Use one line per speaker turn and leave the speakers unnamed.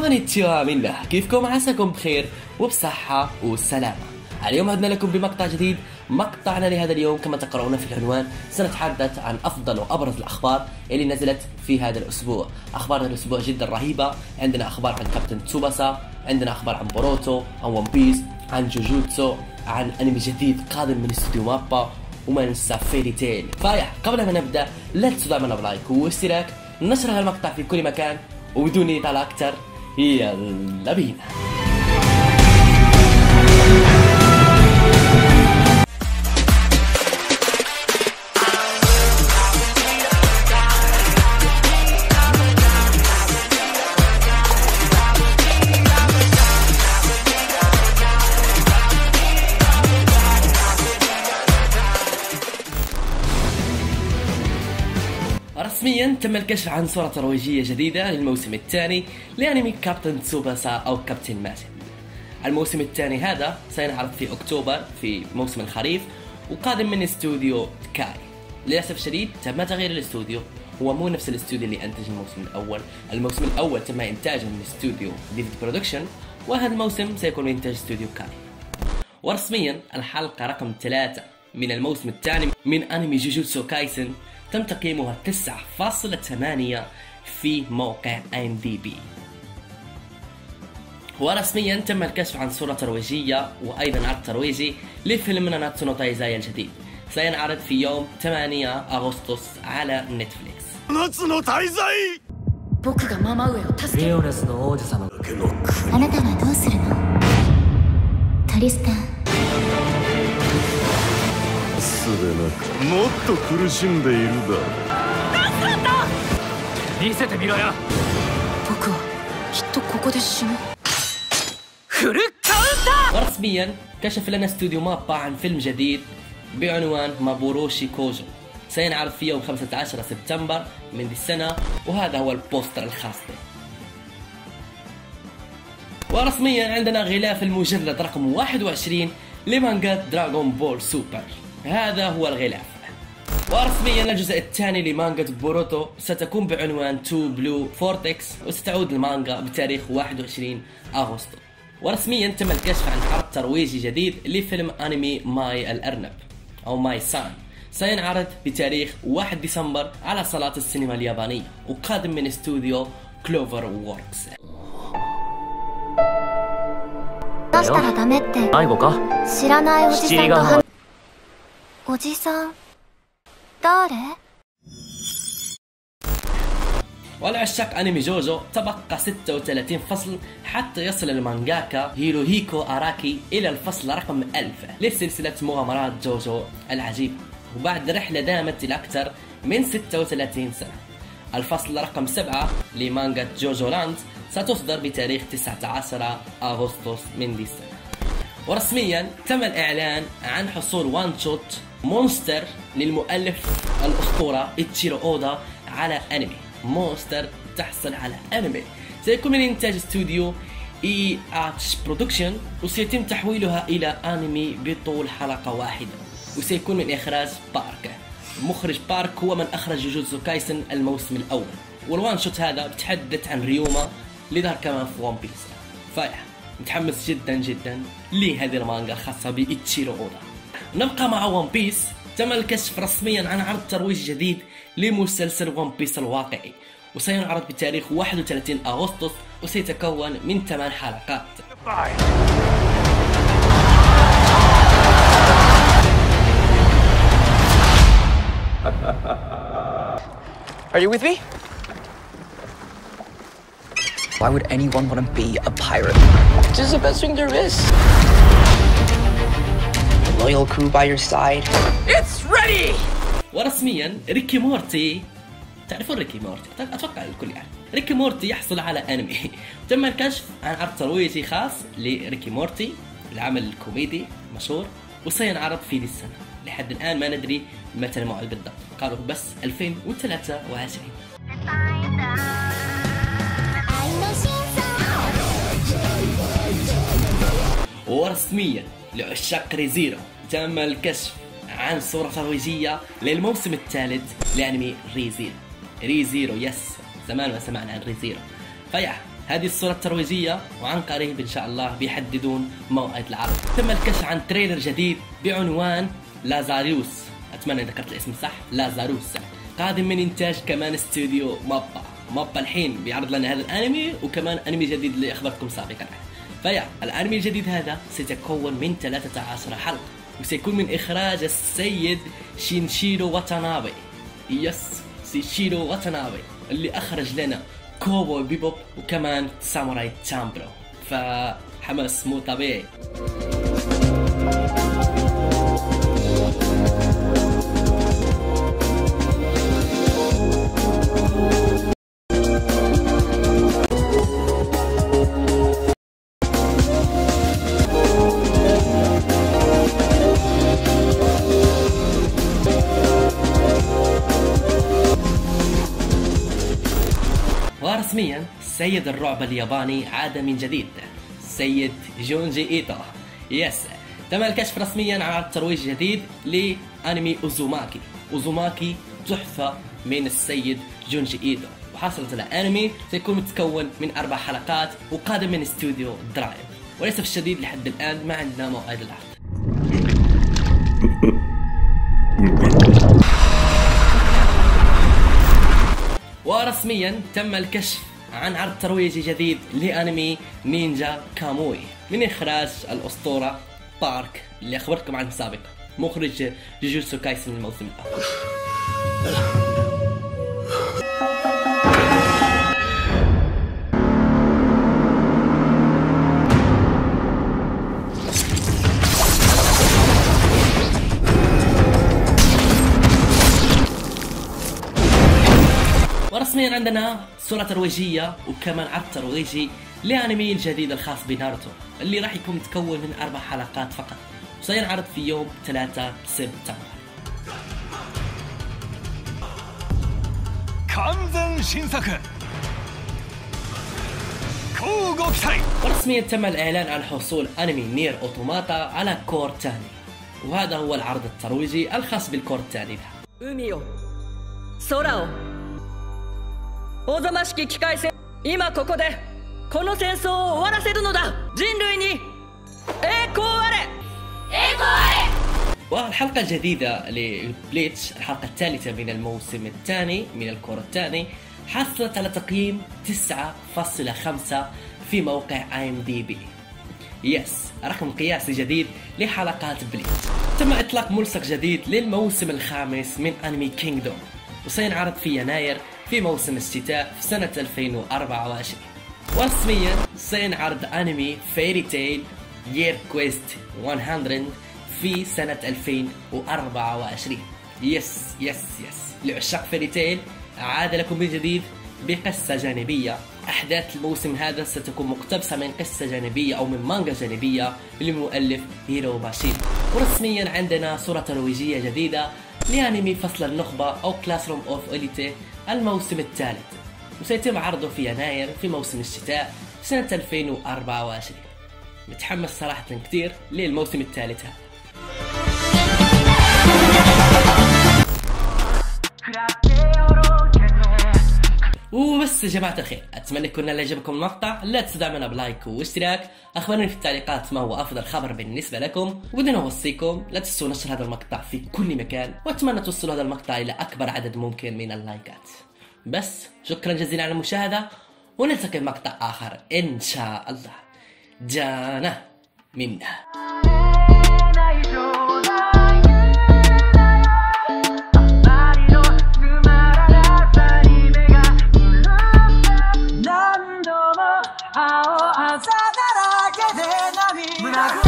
كونيتشوا منا، كيفكم؟ عساكم بخير وبصحة والسلامة. اليوم عدنا لكم بمقطع جديد. مقطعنا لهذا اليوم كما تقرؤون في العنوان سنتحدث عن أفضل وأبرز الأخبار اللي نزلت في هذا الأسبوع. أخبار هذا الأسبوع جدا رهيبة. عندنا أخبار عن كابتن تسوباسا، عندنا أخبار عن بوروتو، عن ون بيس، عن جوجوتسو، عن أنمي جديد قادم من استوديو مابا، وما ننسى فيري تيل. قبل ما نبدأ لا تنسوا دعمنا بلايك واشتراك، نشر هذا المقطع في كل مكان، وبدون إطالة أكثر يلا بينا. رسميا تم الكشف عن صورة ترويجية جديدة للموسم الثاني لأنمي كابتن تسوباسا أو كابتن ماجد. الموسم الثاني هذا سينعرض في أكتوبر في موسم الخريف، وقادم من استوديو كاي. للأسف الشديد تم تغيير الاستوديو، هو مو نفس الاستوديو اللي أنتج الموسم الأول. الموسم الأول تم إنتاجه من استوديو ديفيد برودكشن، وهذا الموسم سيكون من إنتاج استوديو كاي. ورسميا الحلقة رقم 3 من الموسم الثاني من أنمي جوجوتسو كايسن تم تقييمها 9.8 في موقع IMDb. ورسميا تم الكشف عن صورة ترويجية وأيضا عرض ترويجي لفيلم ناناتسو نو تايزاي الجديد، سينعرض في يوم 8 أغسطس على نتفليكس. ناناتسو نو تايزاي! ليونس نو أوجي-ساما. ورسميا كشف لنا استوديو مابا عن فيلم جديد بعنوان مابوروشي كوجو، سينعرض في يوم 15 سبتمبر من ذي السنة، وهذا هو البوستر الخاص به. ورسميا عندنا غلاف المجلد رقم 21 لمانجا دراغون بول سوبر، هذا هو الغلاف. ورسميا الجزء الثاني لمانجا بوروتو ستكون بعنوان تو بلو فورتكس، وستعود المانجا بتاريخ 21 أغسطس. ورسميا تم الكشف عن عرض ترويجي جديد لفيلم أنمي ماي الأرنب أو ماي سان، سينعرض بتاريخ 1 ديسمبر على صالات السينما اليابانية، وقادم من استوديو كلوفر ووركس. ولعشاق أنمي جوجو تبقى 36 فصل حتى يصل المانجاكا هيروهيكو أراكي إلى الفصل رقم 1000 لسلسلة مغامرات جوجو العجيبة، وبعد رحلة دامت لأكثر من 36 سنة. الفصل رقم 7 لمانجا جوجو لاند ستصدر بتاريخ 19 أغسطس من ذي السنة. ورسميا تم الإعلان عن حصول وان شوت مونستر للمؤلف الأسطورة إتشيرو أودا على أنمي. مونستر تحصل على أنمي سيكون من إنتاج استوديو إي آتش برودكشن، وسيتم تحويلها إلى أنمي بطول حلقة واحدة، وسيكون من إخراج بارك. مخرج بارك هو من أخرج جوجوتسو كايسن الموسم الأول، والوان شوت هذا بتحدث عن ريوما اللي ظهر كمان في ون بيس. متحمس جدا لهذه المانجا الخاصة بإتشيرو أودا. نبقى مع ون بيس. تم الكشف رسميا عن عرض ترويج جديد لمسلسل ون بيس الواقعي، وسينعرض بتاريخ 31 أغسطس، وسيتكون من 8 حلقات.
Are you with me? Why would anyone want to be a pirate? This is the best thing there is. A loyal crew by your side. It's ready!
ورسميا ريكي مورتي، تعرفون ريكي مورتي؟ أتوقع الكل يعرف. ريكي مورتي يحصل على أنمي. تم الكشف عن عرض ترويجي خاص لريكي مورتي، العمل الكوميدي مشهور، وسينعرض في ذي السنة. لحد الآن ما ندري متى الموعد بالضبط، قالوا بس 2023. ورسميا لعشاق ريزيرو تم الكشف عن صورة ترويجية للموسم الثالث لأنمي ريزيرو. يس، زمان ما سمعنا عن ريزيرو. هذه الصورة الترويجية، وعن قريب إن شاء الله بيحددون موعد العرض. تم الكشف عن تريلر جديد بعنوان لازاروس، أتمنى ذكرت الاسم صح، لازاروس، قادم من إنتاج كمان استوديو مابا الحين بيعرض لنا هذا الأنمي، وكمان أنمي جديد اللي أخبرتكم سابقا. الأنمي الجديد هذا سيتكون من 13 حلقة، وسيكون من إخراج السيد شينشيرو واتانابي. شينشيرو واتانابي اللي أخرج لنا كوبوي بيبوب وكمان ساموراي تشامبرو، فحماس مو طبيعي. ورسميا سيد الرعب الياباني عاد من جديد، سيد جونجي إيتو. تم الكشف رسميا عن عرض ترويج جديد لأنمي أوزوماكي تحفة من السيد جونجي إيتو، وحصلت الأنمي سيكون متكون من 4 حلقات وقادم من استوديو درايف، وللأسف الشديد لحد الآن ما عندنا موعد العرض. ورسميا تم الكشف عن عرض ترويجي جديد لأنمي نينجا كاموي من إخراج الأسطورة بارك اللي أخبرتكم عنه سابقا، مخرج جوجوتسو كايسن الموسم الأول. ورسميا عندنا صورة ترويجية وكمان عرض ترويجي لأنمي الجديد الخاص بناروتو، اللي راح يكون متكون من 4 حلقات فقط، وسينعرض في يوم 3 سبتمبر. ورسميا تم الإعلان عن حصول أنمي نير أوتوماتا على كور تاني، وهذا هو العرض الترويجي الخاص بالكور التاني ده.
おぞましき機械戦、今ここでこの戦争を終わらせるのだ。人類に栄光あれ。栄光あれ。
والحلقة الجديدة لبليتش، الحلقة الثالثة من الموسم الثاني من الكور الثاني، حصلت على تقييم 9.5 في موقع IMDb. رقم قياسي جديد لحلقات بليتش. تم إطلاق ملصق جديد للموسم الخامس من أنمي كينغدوم، وسينعرض في يناير في موسم الشتاء في سنة 2024. ورسميا سينعرض أنمي فيري تيل يير كويست 100 في سنة 2024. لعشاق فيري تيل عاد لكم من جديد بقصة جانبية. أحداث الموسم هذا ستكون مقتبسة من قصة جانبية أو من مانجا جانبية للمؤلف هيرو باشير. ورسميا عندنا صورة ترويجية جديدة لأنمي فصل النخبة أو كلاس روم أوف إليتي الموسم الثالث، وسيتم عرضه في يناير في موسم الشتاء سنة 2024. متحمس صراحة كتير للموسم الثالث هذا. وبس يا جماعة الخير، أتمنى يكون عجبكم المقطع. لا تنسوا دعمنا بلايك واشتراك، أخبروني في التعليقات ما هو أفضل خبر بالنسبة لكم، وبدنا نوصيكم لا تنسوا نشر هذا المقطع في كل مكان، وأتمنى توصلوا هذا المقطع إلى أكبر عدد ممكن من اللايكات. بس شكرا جزيلا على المشاهدة، ونلتقي بمقطع آخر إن شاء الله. جانا منا.
Munagura